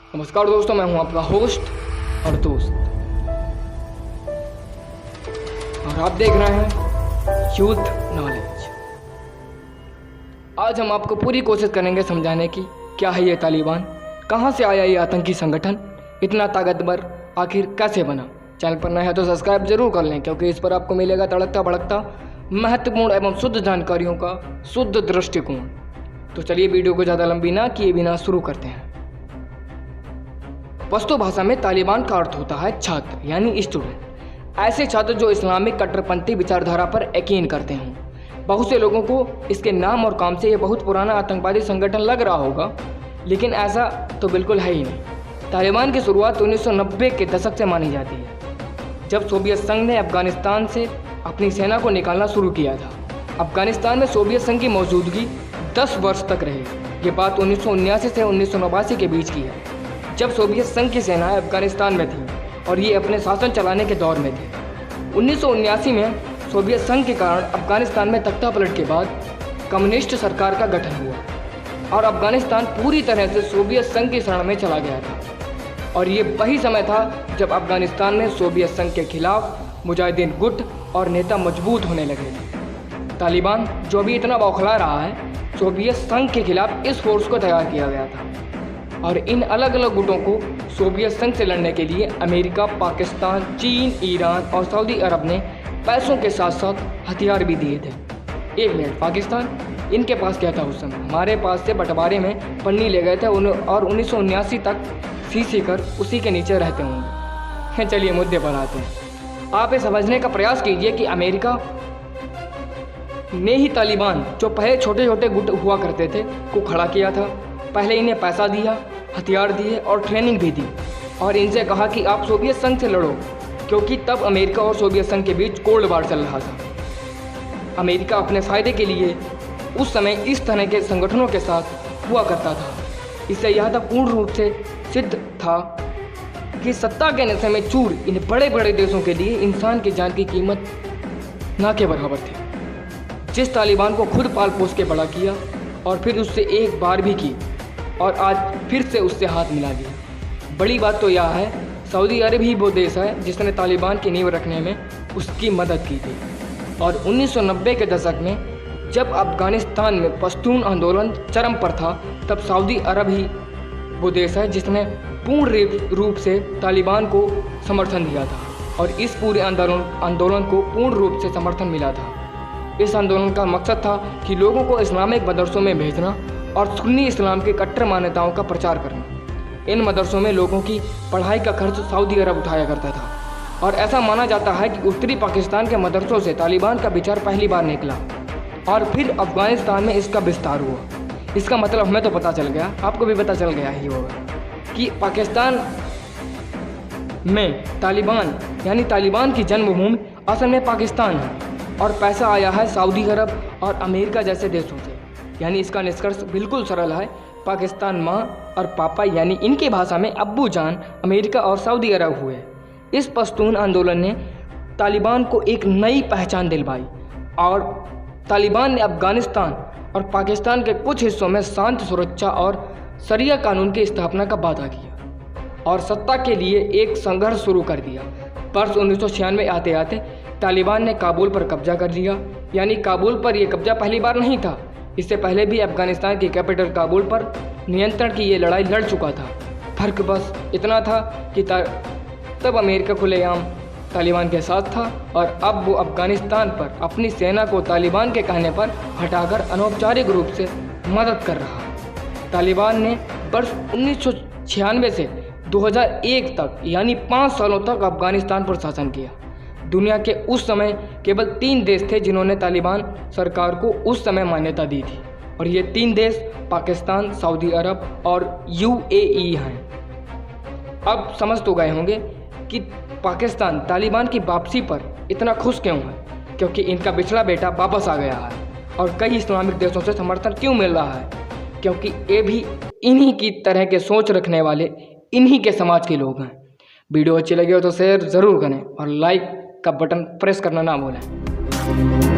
नमस्कार दोस्तों, मैं हूं आपका होस्ट और दोस्त और आप देख रहे हैं यूथ नॉलेज। आज हम आपको पूरी कोशिश करेंगे समझाने की क्या है ये तालिबान, कहां से आया ये आतंकी संगठन, इतना ताकतवर आखिर कैसे बना। चैनल पर नए हैं तो सब्सक्राइब जरूर कर लें, क्योंकि इस पर आपको मिलेगा तड़कता भड़कता महत्वपूर्ण एवं शुद्ध जानकारियों का शुद्ध दृष्टिकोण। तो चलिए वीडियो को ज़्यादा लंबी ना किए बिना शुरू करते हैं। पश्तो भाषा में तालिबान का अर्थ होता है छात्र यानी स्टूडेंट। ऐसे छात्र जो इस्लामिक कट्टरपंथी विचारधारा पर यकीन करते हों। बहुत से लोगों को इसके नाम और काम से यह बहुत पुराना आतंकवादी संगठन लग रहा होगा, लेकिन ऐसा तो बिल्कुल है ही नहीं। तालिबान की शुरुआत 1990 के दशक से मानी जाती है, जब सोवियत संघ ने अफगानिस्तान से अपनी सेना को निकालना शुरू किया था। अफगानिस्तान में सोवियत संघ की मौजूदगी 10 वर्ष तक रही। ये बात 1979 से 1989 के बीच की है, जब सोवियत संघ की सेनाएं अफगानिस्तान में थीं और ये अपने शासन चलाने के दौर में थे। 1979 में सोवियत संघ के कारण अफगानिस्तान में तख्तापलट के बाद कम्युनिस्ट सरकार का गठन हुआ और अफगानिस्तान पूरी तरह से सोवियत संघ की शरण में चला गया था। और ये वही समय था जब अफगानिस्तान में सोवियत संघ के खिलाफ मुजाहिदीन गुट और नेता मजबूत होने लगे थे। तालिबान जो भी इतना बौखला रहा है, सोवियत संघ के खिलाफ इस फोर्स को तैयार किया गया था और इन अलग अलग गुटों को सोवियत संघ से लड़ने के लिए अमेरिका, पाकिस्तान, चीन, ईरान और सऊदी अरब ने पैसों के साथ साथ हथियार भी दिए थे। एक मिनट, पाकिस्तान इनके पास क्या था उस समय? हमारे पास से बंटवारे में पन्नी ले गए थे और 1979 तक सी कर उसी के नीचे रहते होंगे। चलिए मुद्दे पर आते हैं। आप ये समझने का प्रयास कीजिए कि अमेरिका ने ही तालिबान, जो पहले छोटे छोटे गुट हुआ करते थे, को खड़ा किया था। पहले इन्हें पैसा दिया, हथियार दिए और ट्रेनिंग भी दी और इनसे कहा कि आप सोवियत संघ से लड़ो, क्योंकि तब अमेरिका और सोवियत संघ के बीच कोल्ड वार चल रहा था। अमेरिका अपने फ़ायदे के लिए उस समय इस तरह के संगठनों के साथ हुआ करता था। इससे यह तक पूर्ण रूप से सिद्ध था कि सत्ता के नशे में चूर इन बड़े बड़े देशों के लिए इंसान की जान की कीमत ना के बराबर थी। जिस तालिबान को खुद पाल पोस के बड़ा किया और फिर उससे एक बार भी की और आज फिर से उससे हाथ मिला दिया। बड़ी बात तो यह है, सऊदी अरब ही वो देश है जिसने तालिबान की नींव रखने में उसकी मदद की थी। और 1990 के दशक में जब अफगानिस्तान में पश्तून आंदोलन चरम पर था, तब सऊदी अरब ही वो देश है जिसने पूर्ण रूप से तालिबान को समर्थन दिया था और इस पूरे आंदोलन को पूर्ण रूप से समर्थन मिला था। इस आंदोलन का मकसद था कि लोगों को इस्लामिक मदरसों में भेजना और सुन्नी इस्लाम के कट्टर मान्यताओं का प्रचार करना। इन मदरसों में लोगों की पढ़ाई का खर्च सऊदी अरब उठाया करता था और ऐसा माना जाता है कि उत्तरी पाकिस्तान के मदरसों से तालिबान का विचार पहली बार निकला और फिर अफगानिस्तान में इसका विस्तार हुआ। इसका मतलब हमें तो पता चल गया, आपको भी पता चल गया ही होगा कि पाकिस्तान में तालिबान यानी तालिबान की जन्मभूमि असल में पाकिस्तान है और पैसा आया है सऊदी अरब और अमेरिका जैसे देशों से। यानी इसका निष्कर्ष बिल्कुल सरल है, पाकिस्तान माँ और पापा यानी इनकी भाषा में अब्बू जान अमेरिका और सऊदी अरब हुए। इस पश्तून आंदोलन ने तालिबान को एक नई पहचान दिलवाई और तालिबान ने अफगानिस्तान और पाकिस्तान के कुछ हिस्सों में शांति, सुरक्षा और शरिया कानून की स्थापना का वादा किया और सत्ता के लिए एक संघर्ष शुरू कर दिया। वर्ष 1996 आते आते तालिबान ने काबुल पर कब्जा कर लिया। यानी काबुल पर यह कब्जा पहली बार नहीं था, इससे पहले भी अफगानिस्तान की कैपिटल काबुल पर नियंत्रण की ये लड़ाई लड़ चुका था। फर्क बस इतना था कि तब अमेरिका खुलेआम तालिबान के साथ था और अब वो अफगानिस्तान पर अपनी सेना को तालिबान के कहने पर हटाकर अनौपचारिक रूप से मदद कर रहा है। तालिबान ने वर्ष 1996 से 2001 तक यानी 5 सालों तक अफगानिस्तान पर शासन किया। दुनिया के उस समय केवल 3 देश थे जिन्होंने तालिबान सरकार को उस समय मान्यता दी थी और ये 3 देश पाकिस्तान, सऊदी अरब और UAE हैं। अब समझ तो गए होंगे कि पाकिस्तान तालिबान की वापसी पर इतना खुश क्यों है, क्योंकि इनका पिछला बेटा वापस आ गया है। और कई इस्लामिक देशों से समर्थन क्यों मिल रहा है, क्योंकि ये भी इन्हीं की तरह के सोच रखने वाले इन्हीं के समाज के लोग हैं। वीडियो अच्छी लगी हो तो शेयर ज़रूर करें और लाइक का बटन प्रेस करना ना भूलें।